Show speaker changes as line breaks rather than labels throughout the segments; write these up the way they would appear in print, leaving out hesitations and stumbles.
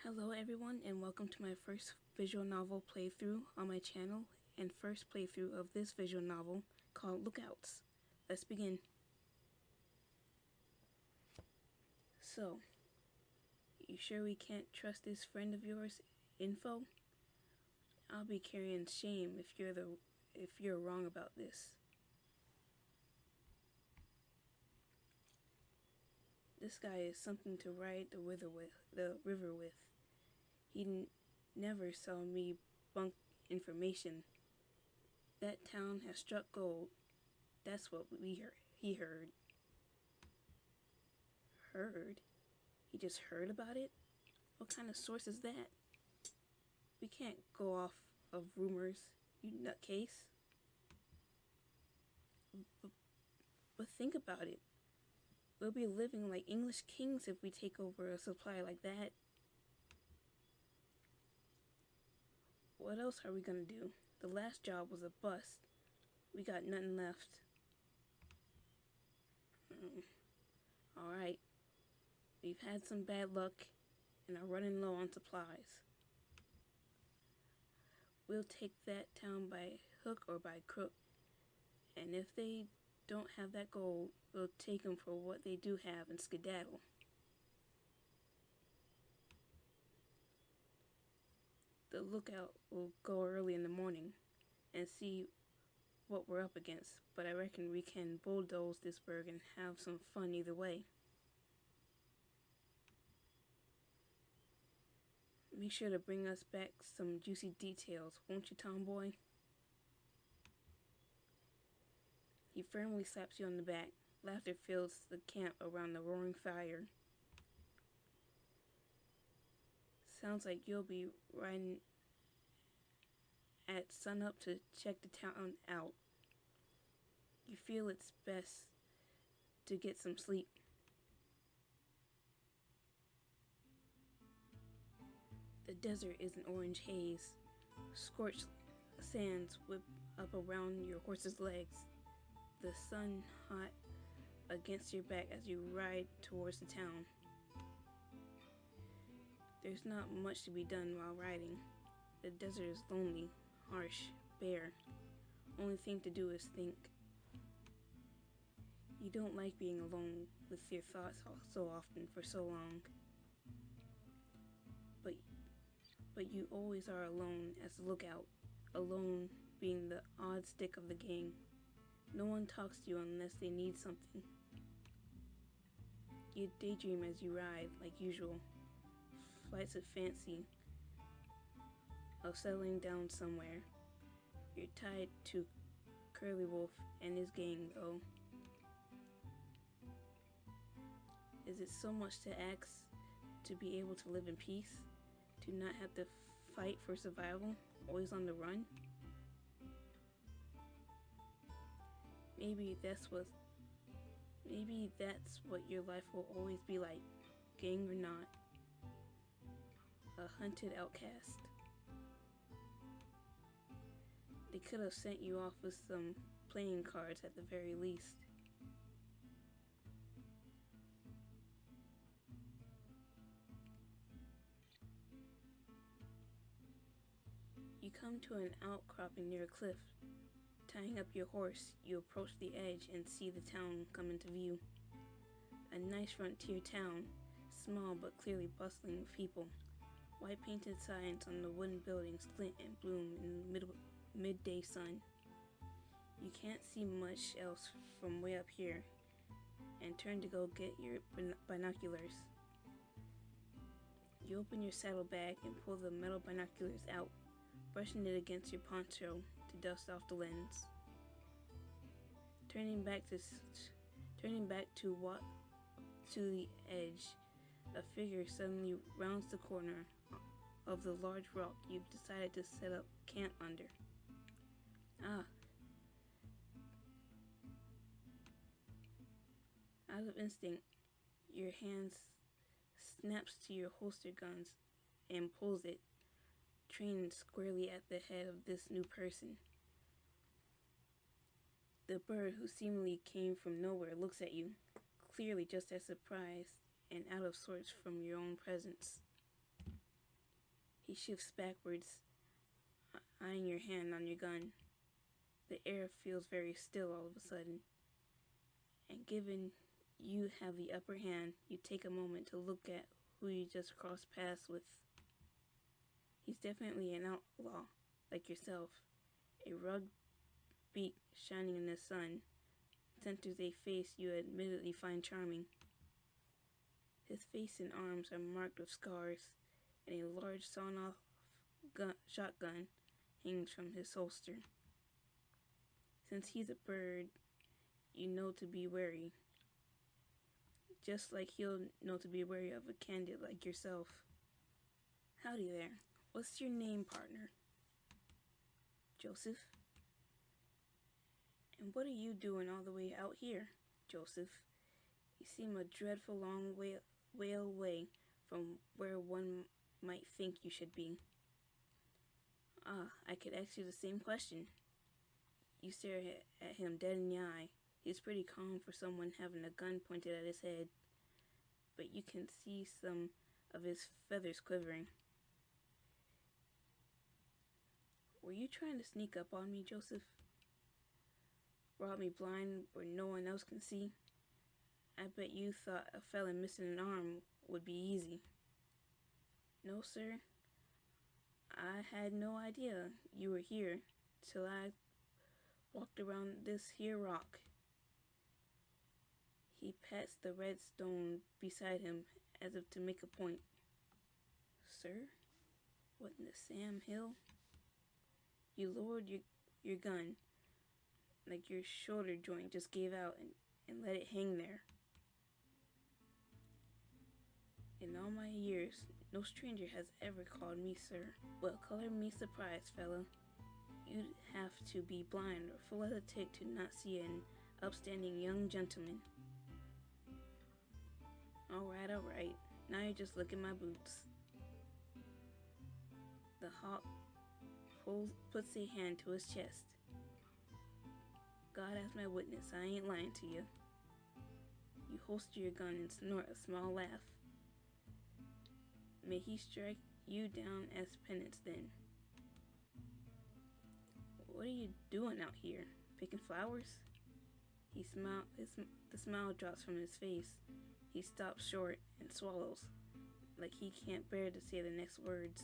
Hello everyone and welcome to my first visual novel playthrough on my channel and first playthrough of this visual novel called Lookouts. Let's begin. So, you sure we can't trust this friend of yours info? I'll be carrying shame if you're wrong about this. This guy is something to ride the river with. He never saw me bunk information. That town has struck gold. That's what he heard. Heard? He just heard about it? What kind of source is that? We can't go off of rumors, you nutcase. But think about it. We'll be living like English kings if we take over a supply like that. What else are we gonna do? The last job was a bust. We got nothing left. Alright. We've had some bad luck and are running low on supplies. We'll take that town by hook or by crook. And if they don't have that gold, we'll take them for what they do have and skedaddle. The lookout will go early in the morning and see what we're up against, but I reckon we can bulldoze this burg and have some fun either way. Make sure to bring us back some juicy details, won't you, tomboy? He firmly slaps you on the back. Laughter fills the camp around the roaring fire. Sounds like you'll be riding at sunup to check the town out. You feel it's best to get some sleep. The desert is an orange haze. Scorched sands whip up around your horse's legs. The sun hot against your back as you ride towards the town. There's not much to be done while riding. The desert is lonely, harsh, bare. Only thing to do is think. You don't like being alone with your thoughts so often for so long. But you always are alone as a lookout, alone being the odd stick of the gang. No one talks to you unless they need something. You daydream as you ride, like usual. Flights of fancy of settling down somewhere. You're tied to Curly Wolf and his gang, though. Is it so much to ask to be able to live in peace? To not have to fight for survival, always on the run? Maybe that's what your life will always be like, gang or not. A hunted outcast. They could have sent you off with some playing cards at the very least. You come to an outcropping near a cliff. Tying up your horse, you approach the edge and see the town come into view. A nice frontier town, small but clearly bustling with people. White painted signs on the wooden buildings glint and bloom in the midday sun. You can't see much else from way up here, and turn to go get your binoculars. You open your saddlebag and pull the metal binoculars out, brushing it against your poncho to dust off the lens. Turning back to the edge, a figure suddenly rounds the corner of the large rock you've decided to set up camp under. Out of instinct, your hand snaps to your holster guns and pulls it, trained squarely at the head of this new person. The bird, who seemingly came from nowhere, looks at you, clearly just as surprised and out of sorts from your own presence. He shifts backwards, eyeing your hand on your gun. The air feels very still all of a sudden, and given you have the upper hand, you take a moment to look at who you just crossed paths with. He's definitely an outlaw, like yourself, a rugged beak shining in the sun, centers a face you admittedly find charming. His face and arms are marked with scars, and a large sawn-off shotgun hangs from his holster. Since he's a bird, you know to be wary, just like he'll know to be wary of a candid like yourself. Howdy there. What's your name, partner? Joseph. And what are you doing all the way out here, Joseph? You seem a dreadful long way away from where one might think you should be. I could ask you the same question. You stare at him dead in the eye. He's pretty calm for someone having a gun pointed at his head, but you can see some of his feathers quivering. Were you trying to sneak up on me, Joseph? Rob me blind where no one else can see? I bet you thought a fella missing an arm would be easy. No, sir. I had no idea you were here till I walked around this here rock. He pats the red stone beside him as if to make a point. Sir? What in the Sam Hill? You lowered your gun, like your shoulder joint just gave out, and let it hang there. In all my years, no stranger has ever called me sir. Well, color me surprised, fella. You'd have to be blind or full of a tick to not see an upstanding young gentleman. All right. Now you just look at my boots. The hawk puts a hand to his chest. God as my witness, I ain't lying to you. You holster your gun and snort a small laugh. May he strike you down as penance then. What are you doing out here? Picking flowers? He smiles. The smile drops from his face. He stops short and swallows, like he can't bear to say the next words.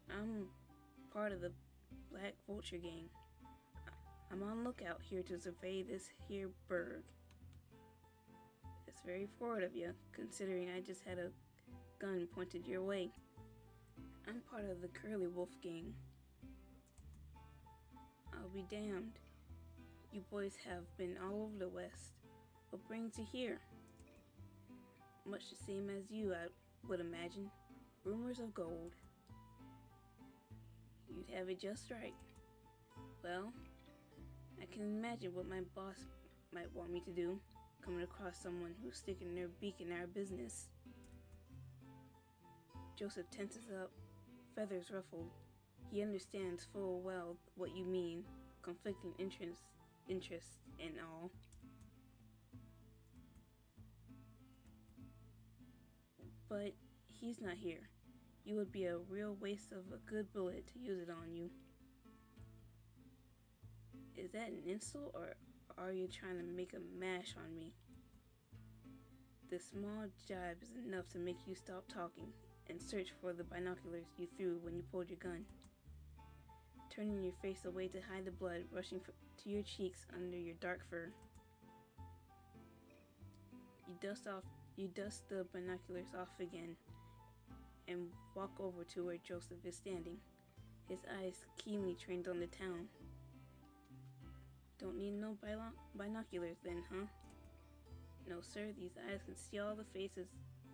I'm part of the Black Vulture gang. I'm on lookout here to survey this here burg. It's very forward of you, considering I just had a gun pointed your way. I'm part of the Curly Wolf gang. I'll be damned. You boys have been all over the West. What brings you here? Much the same as you, I would imagine. Rumors of gold. You'd have it just right. Well, I can imagine what my boss might want me to do, coming across someone who's sticking their beak in our business. Joseph tenses up, feathers ruffled. He understands full well what you mean, conflicting interests and all. But he's not here. You would be a real waste of a good bullet to use it on you. Is that an insult, or are you trying to make a mash on me? The small jibe is enough to make you stop talking and search for the binoculars you threw when you pulled your gun, turning your face away to hide the blood rushing to your cheeks under your dark fur. You dust the binoculars off again and walk over to where Joseph is standing, his eyes keenly trained on the town. Don't need no binoculars then, huh? No, sir, these eyes can see all the faces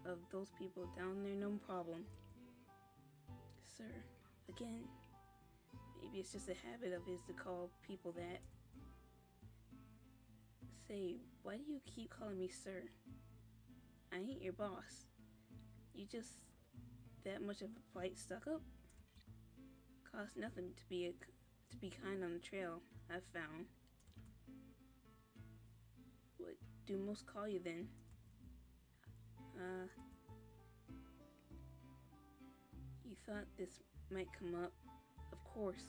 of those people down there, no problem. Sir, again, maybe it's just a habit of his to call people that. Say, why do you keep calling me sir? I ain't your boss. You just that much of a polite stuck-up? Costs nothing to be kind on the trail, I've found. What do most call you then? You thought this might come up. Of course,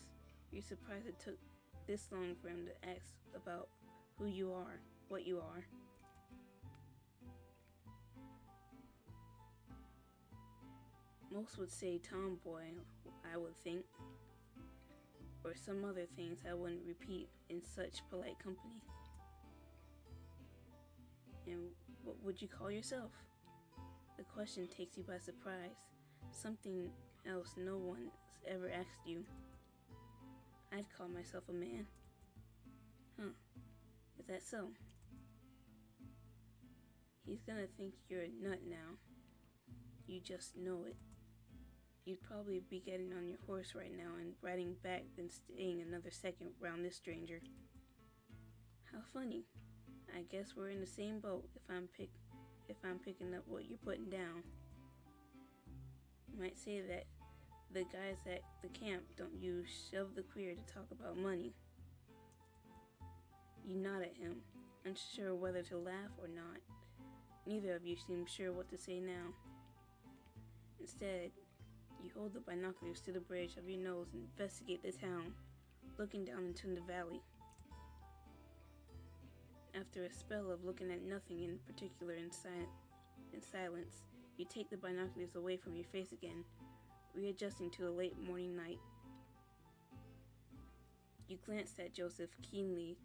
you're surprised it took this long for him to ask about who you are, what you are. Most would say tomboy, I would think, or some other things I wouldn't repeat in such polite company. And what would you call yourself? The question takes you by surprise, something else no one's ever asked you. I'd call myself a man. Huh, is that so? He's gonna think you're a nut now. You just know it. You'd probably be getting on your horse right now and riding back than staying another second round this stranger. How funny. I guess we're in the same boat if I'm picking up what you're putting down. You might say that the guys at the camp don't use shove the queer to talk about money. You nod at him, unsure whether to laugh or not. Neither of you seem sure what to say now. Instead, you hold the binoculars to the bridge of your nose and investigate the town, looking down into the valley. After a spell of looking at nothing in particular in silence, you take the binoculars away from your face again, readjusting to a late morning night. You glanced at Joseph's keenly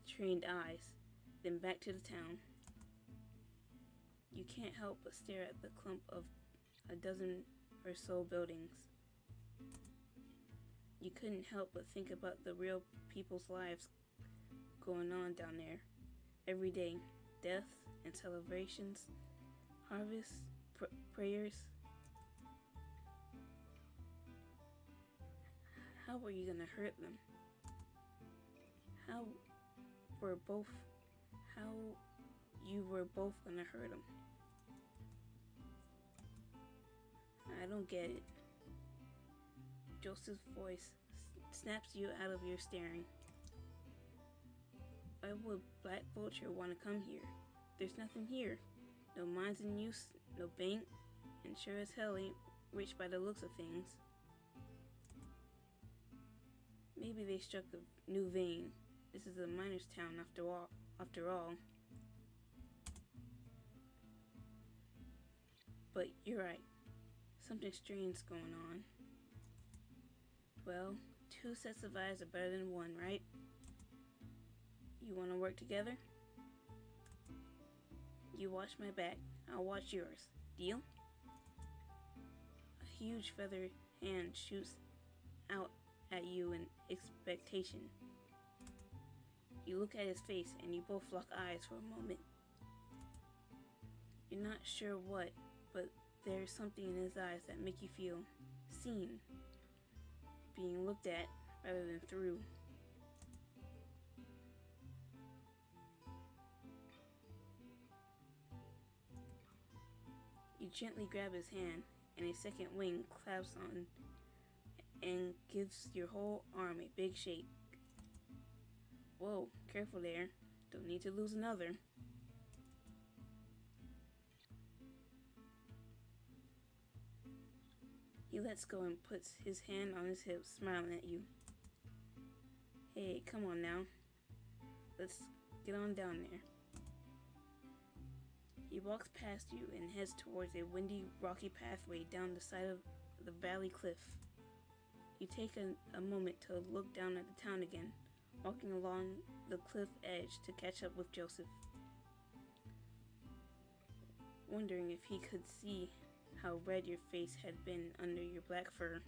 trained eyes, then back to the town. You can't help but stare at the clump of a dozen or so buildings. You couldn't help but think about the real people's lives going on down there. Every day, death and celebrations, harvests, prayers. How were you gonna hurt them? How you were both gonna hurt them? I don't get it. Joseph's voice snaps you out of your staring. Why would Black Vulture want to come here? There's nothing here. No mines in use, no bank, and sure as hell ain't rich by the looks of things. Maybe they struck a new vein. This is a miner's town after all. But you're right. Something strange going on. Well, two sets of eyes are better than one, right? You want to work together? You watch my back, I'll watch yours. Deal? A huge feathered hand shoots out at you in expectation. You look at his face and you both lock eyes for a moment. You're not sure what, but there's something in his eyes that make you feel seen, being looked at rather than through. You gently grab his hand, and a second wing claps on and gives your whole arm a big shake. Whoa, careful there. Don't need to lose another. He lets go and puts his hand on his hip, smiling at you. Hey, come on now. Let's get on down there. He walks past you and heads towards a windy, rocky pathway down the side of the valley cliff. You take a moment to look down at the town again, walking along the cliff edge to catch up with Joseph, wondering if he could see how red your face had been under your black fur.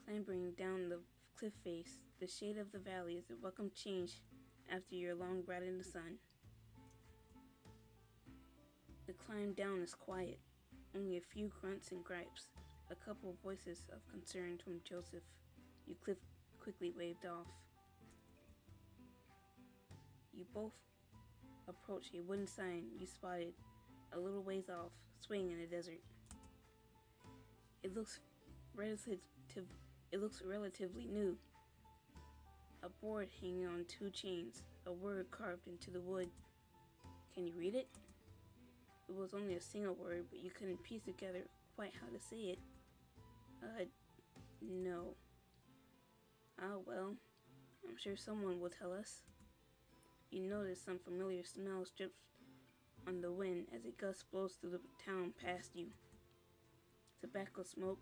Clambering down the cliff face, the shade of the valley is a welcome change after your long ride in the sun. The climb down is quiet, only a few grunts and gripes, a couple voices of concern from Joseph you quickly waved off. You both approach a wooden sign you spotted a little ways off, swaying in the desert. It looks relatively new. A board hanging on two chains, a word carved into the wood. Can you read it? It was only a single word, but you couldn't piece together quite how to say it. No. Ah, well, I'm sure someone will tell us. You notice some familiar smell drips on the wind as a gust blows through the town past you. Tobacco smoke,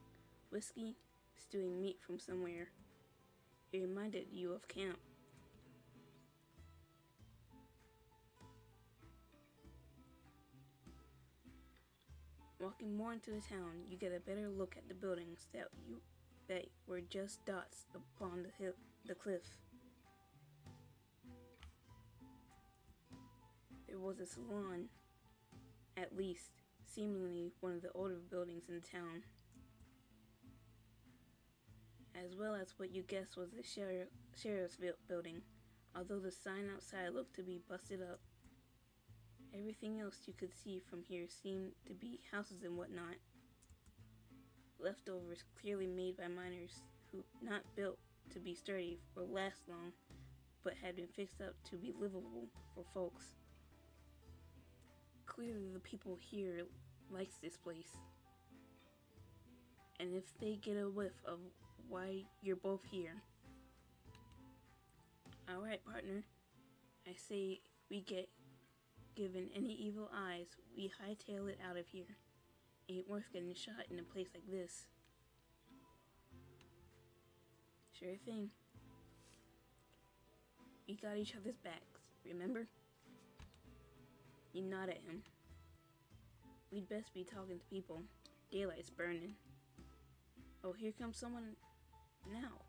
whiskey, stewing meat from somewhere. It reminded you of camp. Walking more into the town, you get a better look at the buildings that were just dots upon the cliff. There was a salon, at least, seemingly one of the older buildings in the town, as well as what you guessed was the sheriff's building, although the sign outside looked to be busted up. Everything else you could see from here seemed to be houses and whatnot. Leftovers clearly made by miners who not built to be sturdy or last long, but had been fixed up to be livable for folks. Clearly the people here likes this place. And if they get a whiff of why you're both here. Alright, partner. I say we get given any evil eyes, we hightail it out of here. Ain't worth getting shot in a place like this. Sure thing. We got each other's backs, remember? You nod at him. We'd best be talking to people. Daylight's burning. Oh, here comes someone now.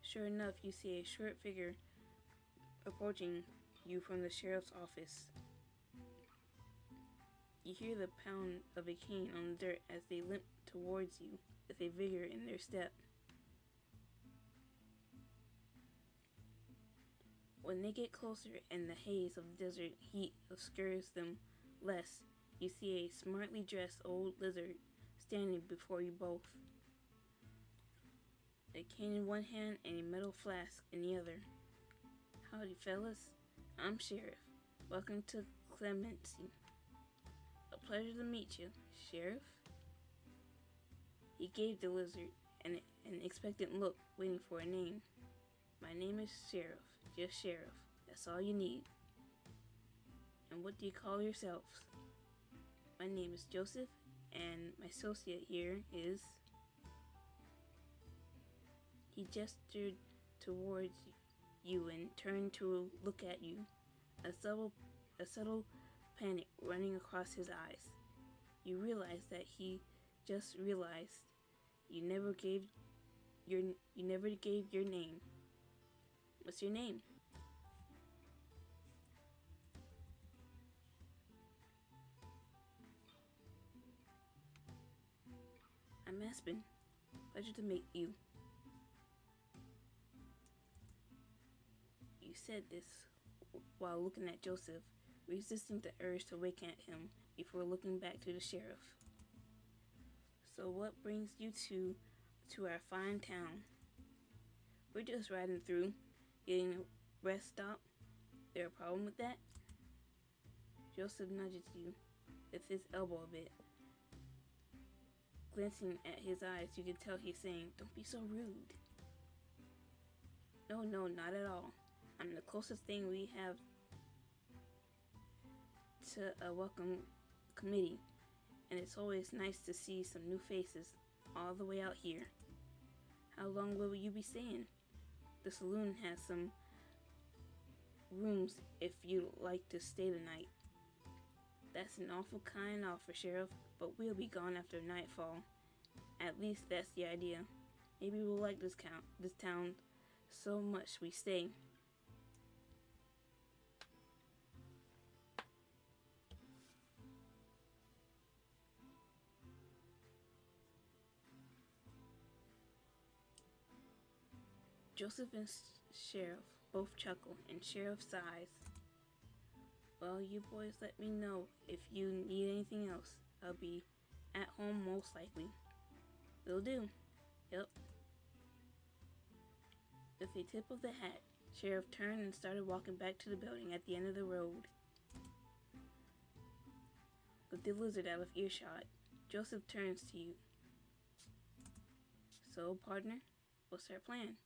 Sure enough, you see a short figure approaching you from the sheriff's office. You hear the pound of a cane on the dirt as they limp towards you with a vigor in their step. When they get closer and the haze of the desert heat obscures them less, you see a smartly dressed old lizard standing before you both. A cane in one hand and a metal flask in the other. Howdy, fellas. I'm Sheriff. Welcome to Clemency. A pleasure to meet you, Sheriff. He gave the lizard an expectant look, waiting for a name. My name is Sheriff. Just Sheriff. That's all you need. And what do you call yourselves? My name is Joseph, and my associate here is... He gestured towards you and turned to look at you, a subtle panic running across his eyes. You realize that he just realized you never gave your name. What's your name? I'm Aspen. Pleasure to meet you. You said this while looking at Joseph, resisting the urge to wink at him before looking back to the sheriff. So what brings you to our fine town? We're just riding through, getting a rest stop. There a problem with that? Joseph nudges you with his elbow a bit. Glancing at his eyes, you can tell he's saying, "Don't be so rude." No, not at all. I'm the closest thing we have to a welcome committee, and it's always nice to see some new faces all the way out here. How long will you be staying? The saloon has some rooms if you'd like to stay the night. That's an awful kind offer, Sheriff, but we'll be gone after nightfall. At least that's the idea. Maybe we'll like this town so much we stay. Joseph and Sheriff both chuckle, and Sheriff sighs. Well, you boys let me know if you need anything else. I'll be at home most likely. Will do. Yep. With a tip of the hat, Sheriff turned and started walking back to the building at the end of the road. With the lizard out of earshot, Joseph turns to you. So, partner, what's our plan?